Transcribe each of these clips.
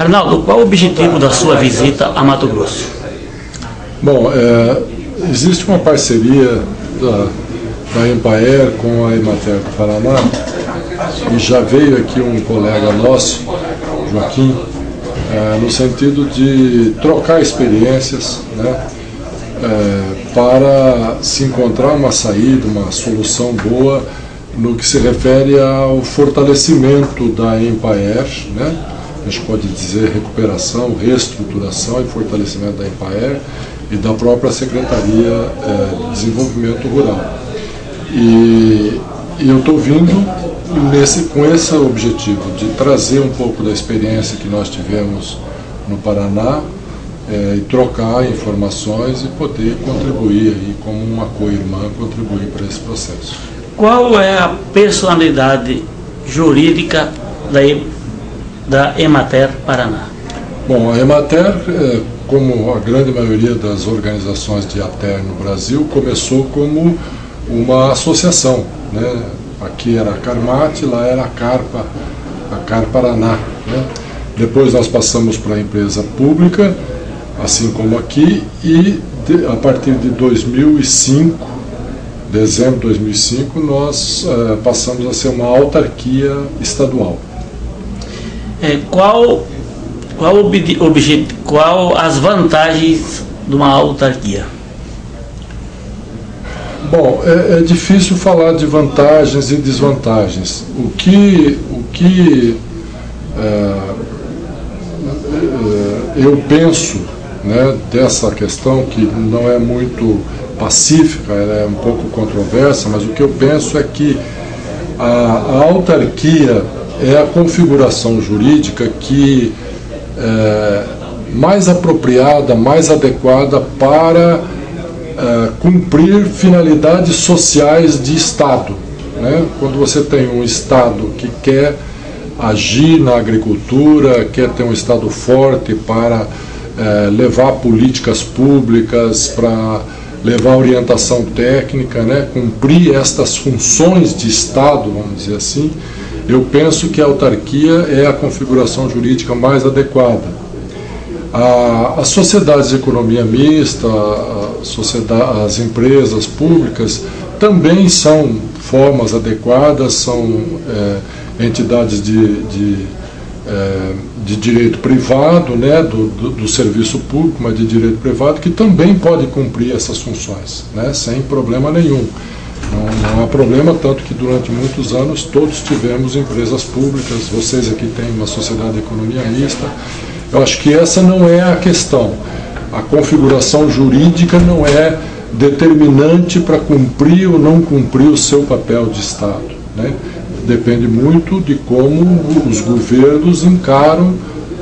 Arnaldo, qual o objetivo da sua visita a Mato Grosso? Bom, existe uma parceria da Empaer com a Emater do Paraná, e já veio aqui um colega nosso, Joaquim, no sentido de trocar experiências, né, para se encontrar uma saída, uma solução boa no que se refere ao fortalecimento da Empaer, né? A gente pode dizer recuperação, reestruturação e fortalecimento da Empaer e da própria Secretaria de Desenvolvimento Rural. E eu estou vindo com esse objetivo de trazer um pouco da experiência que nós tivemos no Paraná e trocar informações e poder contribuir aí, como uma co-irmã, contribuir para esse processo. Qual é a personalidade jurídica da Emater Paraná? Bom, a Emater, como a grande maioria das organizações de ATER no Brasil, começou como uma associação, né? Aqui era a Carmate, lá era a Car Paraná, né? Depois nós passamos para a empresa pública, assim como aqui, e a partir de 2005, dezembro de 2005, nós passamos a ser uma autarquia estadual. Qual as vantagens de uma autarquia? Bom, é difícil falar de vantagens e desvantagens. O que eu penso, né, dessa questão, que não é muito pacífica, ela é um pouco controversa, mas o que eu penso é que a autarquia é a configuração jurídica que mais apropriada, mais adequada para cumprir finalidades sociais de Estado, né? Quando você tem um Estado que quer agir na agricultura, quer ter um Estado forte para levar políticas públicas, para levar orientação técnica, né? Cumprir estas funções de Estado, vamos dizer assim, eu penso que a autarquia é a configuração jurídica mais adequada. As sociedades de economia mista, as empresas públicas também são formas adequadas, são entidades de direito privado, né, do serviço público, mas de direito privado, que também pode cumprir essas funções, né, sem problema nenhum. Não há problema, tanto que durante muitos anos todos tivemos empresas públicas, vocês aqui têm uma sociedade de economia mista. Eu acho que essa não é a questão. A configuração jurídica não é determinante para cumprir ou não cumprir o seu papel de Estado, né? Depende muito de como os governos encaram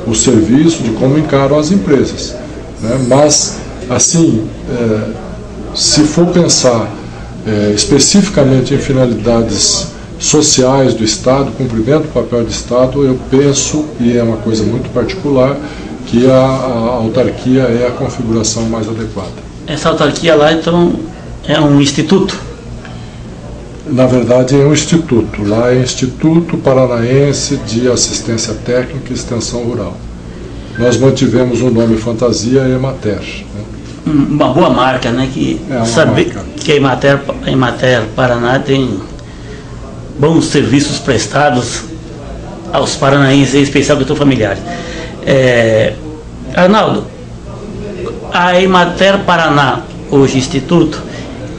o serviço, de como encaram as empresas, né? Mas, assim, se for pensar especificamente em finalidades sociais do Estado, cumprimento do papel de Estado, eu penso, e é uma coisa muito particular, que a autarquia é a configuração mais adequada. Essa autarquia lá, então, é um instituto? Na verdade, é um instituto. Lá é Instituto Paranaense de Assistência Técnica e Extensão Rural. Nós mantivemos o nome fantasia Emater, né? Uma boa marca, né? Saber que a Emater Paraná tem bons serviços prestados aos paranaenses, em especial que estão familiares. Arnaldo, a Emater Paraná, hoje Instituto,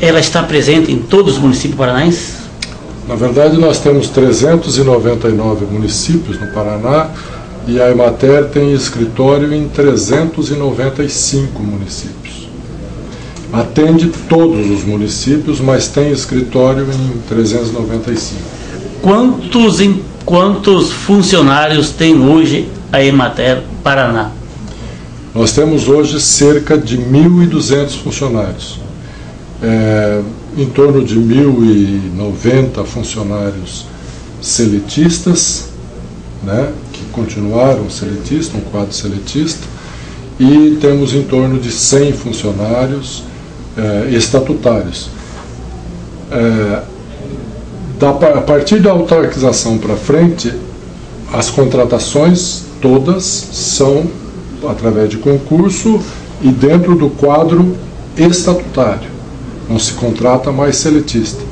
ela está presente em todos os municípios paranaenses? Na verdade, nós temos 399 municípios no Paraná e a Emater tem escritório em 395 municípios. Atende todos os municípios, mas tem escritório em 395. Quantos funcionários tem hoje a Emater Paraná? Nós temos hoje cerca de 1.200 funcionários. Em torno de 1.090 funcionários seletistas, né, que continuaram seletistas, um quadro seletista, e temos em torno de 100 funcionários estatutários. A partir da autarquização para frente, as contratações Todas são através de concurso e dentro do quadro estatutário. Não se contrata mais seletista,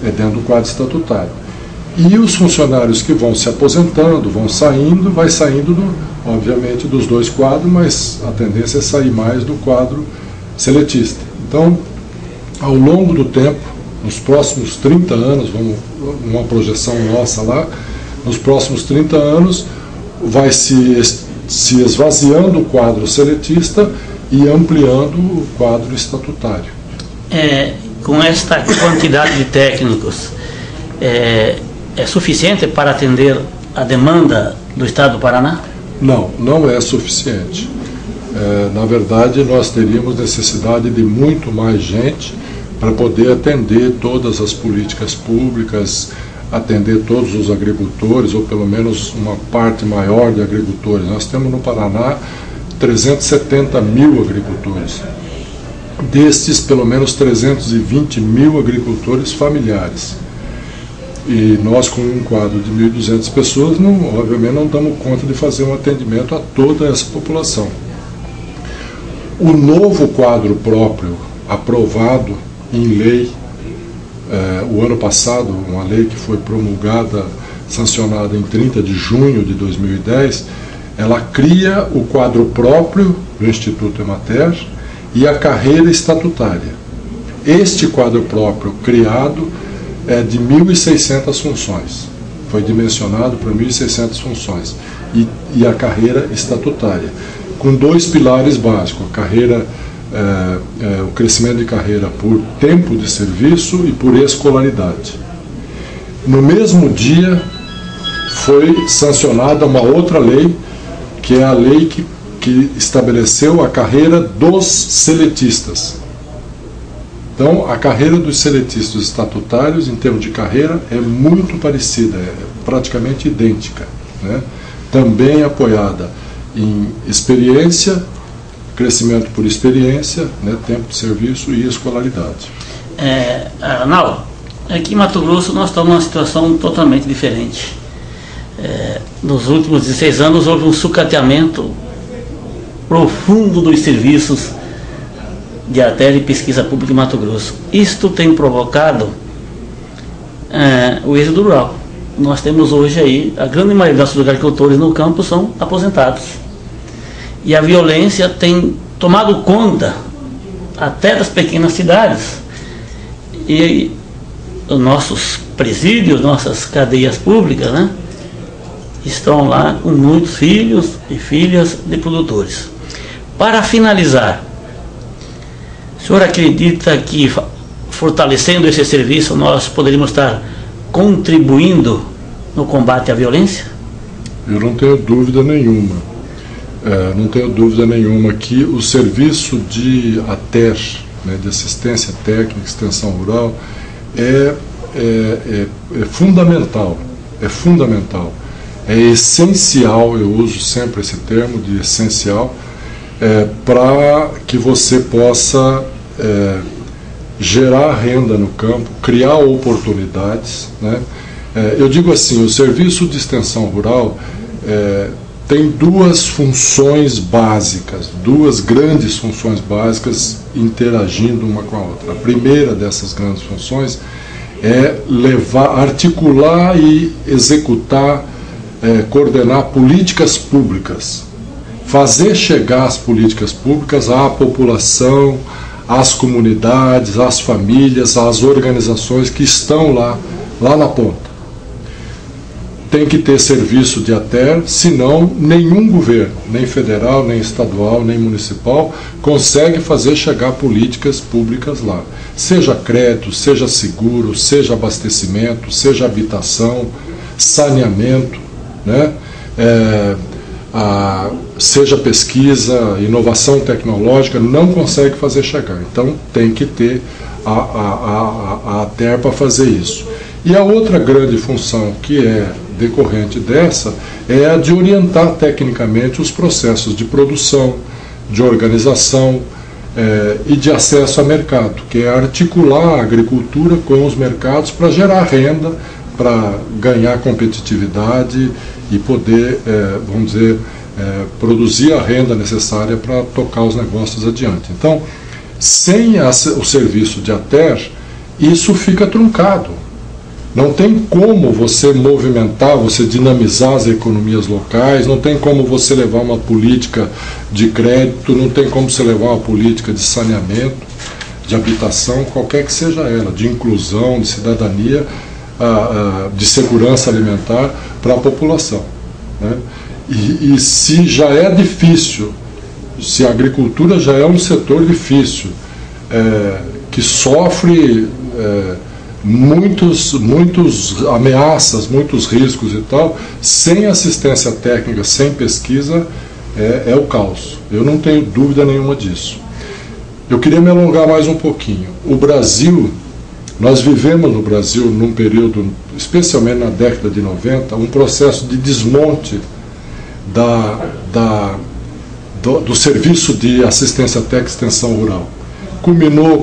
é dentro do quadro estatutário. E os funcionários que vão se aposentando, vão saindo, vai saindo, obviamente, dos dois quadros, mas a tendência é sair mais do quadro seletista. Então, ao longo do tempo, nos próximos 30 anos, uma projeção nossa lá, nos próximos 30 anos, vai se esvaziando o quadro seletista e ampliando o quadro estatutário. Com esta quantidade de técnicos, é suficiente para atender a demanda do Estado do Paraná? Não, não é suficiente. Na verdade, nós teríamos necessidade de muito mais gente para poder atender todas as políticas públicas, atender todos os agricultores, ou pelo menos uma parte maior de agricultores. Nós temos no Paraná 370 mil agricultores. Destes, pelo menos 320 mil agricultores familiares. E nós, com um quadro de 1.200 pessoas, obviamente não damos conta de fazer um atendimento a toda essa população. O novo quadro próprio, aprovado em lei, o ano passado, uma lei que foi promulgada, sancionada em 30 de junho de 2010, ela cria o quadro próprio do Instituto Emater e a carreira estatutária. Este quadro próprio criado é de 1.600 funções, foi dimensionado para 1.600 funções, e a carreira estatutária, com dois pilares básicos, a carreira, o crescimento de carreira por tempo de serviço e por escolaridade. No mesmo dia foi sancionada uma outra lei, que é a lei que estabeleceu a carreira dos seletistas. Então, a carreira dos seletistas estatutários, em termos de carreira, é muito parecida, é praticamente idêntica, né? Também apoiada em experiência, crescimento por experiência, né, tempo de serviço e escolaridade. Arnaldo, aqui em Mato Grosso nós estamos numa situação totalmente diferente. Nos últimos 16 anos houve um sucateamento profundo dos serviços de ATER e pesquisa pública em Mato Grosso. Isto tem provocado o êxodo rural. Nós temos hoje aí, a grande maioria dos agricultores no campo são aposentados. E a violência tem tomado conta até das pequenas cidades. E os nossos presídios, nossas cadeias públicas, né, estão lá com muitos filhos e filhas de produtores. Para finalizar, o senhor acredita que, fortalecendo esse serviço, nós poderíamos estar contribuindo no combate à violência? Eu não tenho dúvida nenhuma. Não tenho dúvida nenhuma que o serviço de ATER, né, de assistência técnica, extensão rural, é fundamental. É fundamental. É essencial, eu uso sempre esse termo de essencial, para que você possa gerar renda no campo, criar oportunidades, né? Eu digo assim, o serviço de extensão rural tem duas funções básicas, duas grandes funções básicas interagindo uma com a outra. A primeira dessas grandes funções é articular e executar, coordenar políticas públicas, fazer chegar as políticas públicas à população, às comunidades, às famílias, às organizações que estão lá na ponta. Tem que ter serviço de ATER, senão nenhum governo, nem federal, nem estadual, nem municipal, consegue fazer chegar políticas públicas lá. Seja crédito, seja seguro, seja abastecimento, seja habitação, saneamento, né? Seja pesquisa, inovação tecnológica, não consegue fazer chegar. Então tem que ter a ATER para fazer isso. E a outra grande função que é decorrente dessa é a de orientar tecnicamente os processos de produção, de organização e de acesso a mercado, que é articular a agricultura com os mercados para gerar renda, para ganhar competitividade e poder, vamos dizer, produzir a renda necessária para tocar os negócios adiante. Então, sem o serviço de ATER, isso fica truncado. Não tem como você movimentar, você dinamizar as economias locais, não tem como você levar uma política de crédito, não tem como você levar uma política de saneamento, de habitação, qualquer que seja ela, de inclusão, de cidadania, de segurança alimentar para a população, né? E se já é difícil, se a agricultura já é um setor difícil, que sofre muitos ameaças, muitos riscos e tal, sem assistência técnica, sem pesquisa, é o caos. Eu não tenho dúvida nenhuma disso. Eu queria me alongar mais um pouquinho. O Brasil, nós vivemos no Brasil, num período, especialmente na década de 90, um processo de desmonte do serviço de assistência técnica e extensão rural. Culminou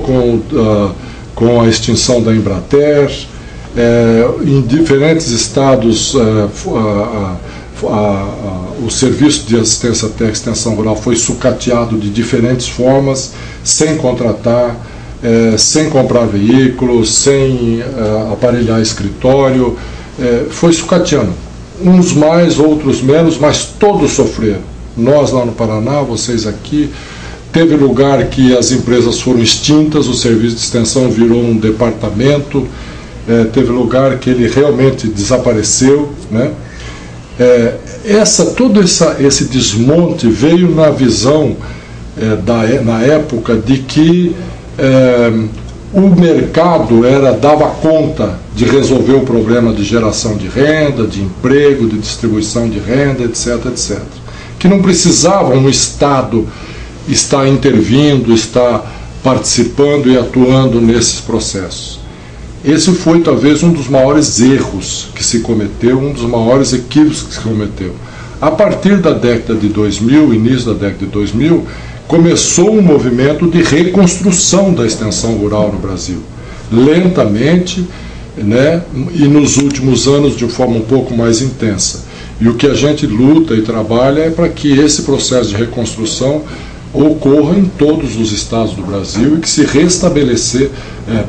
com a extinção da Embrater, em diferentes estados o serviço de assistência técnica e extensão rural foi sucateado de diferentes formas, sem contratar, sem comprar veículos, sem aparelhar escritório, foi sucateando. Uns mais, outros menos, mas todos sofreram. Nós lá no Paraná, vocês aqui. Teve lugar que as empresas foram extintas, o serviço de extensão virou um departamento, teve lugar que ele realmente desapareceu, né? Todo esse desmonte veio na visão, na época, de que o mercado dava conta de resolver o problema de geração de renda, de emprego, de distribuição de renda, etc., etc. Que não precisava um Estado estar intervindo, estar participando e atuando nesses processos. Esse foi talvez um dos maiores erros que se cometeu, um dos maiores equívocos que se cometeu. A partir da década de 2000, início da década de 2000, começou um movimento de reconstrução da extensão rural no Brasil. Lentamente, né, e nos últimos anos de forma um pouco mais intensa. E o que a gente luta e trabalha é para que esse processo de reconstrução ocorra em todos os estados do Brasil e que se restabelecer,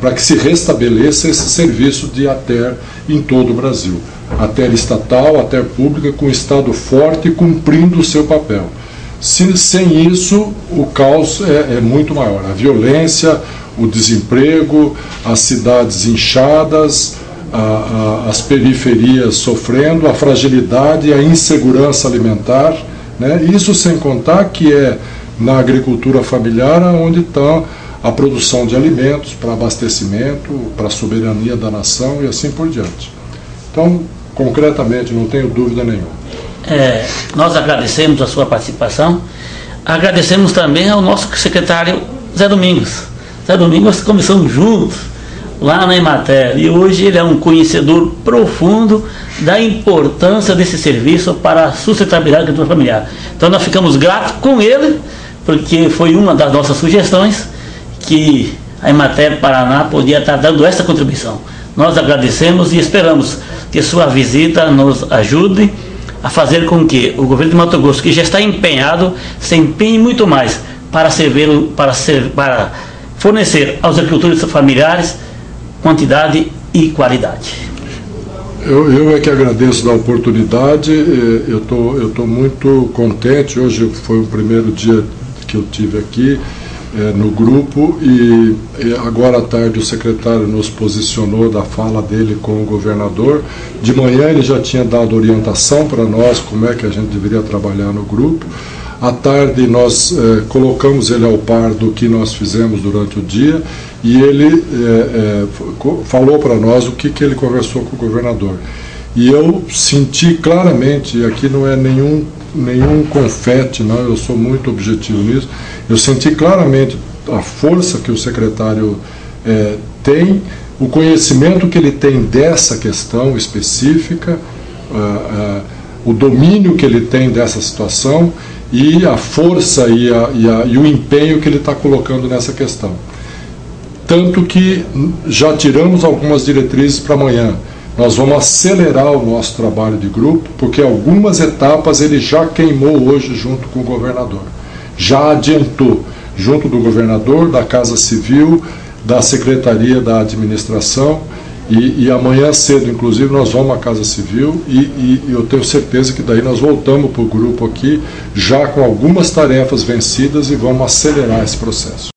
para que se restabeleça esse serviço de ATER em todo o Brasil. ATER estatal, ATER pública, com o Estado forte e cumprindo o seu papel. Sem isso, o caos é muito maior. A violência, o desemprego, as cidades inchadas, as periferias sofrendo, a fragilidade e a insegurança alimentar, né? Isso sem contar que na agricultura familiar onde está a produção de alimentos para abastecimento, para a soberania da nação e assim por diante. Então, concretamente, não tenho dúvida nenhuma. Nós agradecemos a sua participação, agradecemos também ao nosso secretário Zé Domingos. Zé Domingos, começamos juntos lá na Emater e hoje ele é um conhecedor profundo da importância desse serviço para a sustentabilidade da agricultura familiar. Então nós ficamos gratos com ele, porque foi uma das nossas sugestões que a Emater Paraná podia estar dando essa contribuição. Nós agradecemos e esperamos que sua visita nos ajude a fazer com que o governo de Mato Grosso, que já está empenhado, se empenhe muito mais para fornecer aos agricultores familiares quantidade e qualidade. Eu é que agradeço da oportunidade, eu tô muito contente. Hoje foi o primeiro dia que eu tive aqui no grupo e agora à tarde o secretário nos posicionou da fala dele com o governador. De manhã ele já tinha dado orientação para nós como é que a gente deveria trabalhar no grupo. À tarde nós colocamos ele ao par do que nós fizemos durante o dia e ele falou para nós o que ele conversou com o governador. E eu senti claramente, e aqui não é nenhum confete, não, eu sou muito objetivo nisso, eu senti claramente a força que o secretário tem, o conhecimento que ele tem dessa questão específica, o domínio que ele tem dessa situação e a força e o empenho que ele está colocando nessa questão. Tanto que já tiramos algumas diretrizes para amanhã. nós vamos acelerar o nosso trabalho de grupo, porque algumas etapas ele já queimou hoje junto com o governador. Já adiantou, junto do governador, da Casa Civil, da Secretaria da Administração, e amanhã cedo, inclusive, nós vamos à Casa Civil e eu tenho certeza que daí nós voltamos para o grupo aqui, já com algumas tarefas vencidas, e vamos acelerar esse processo.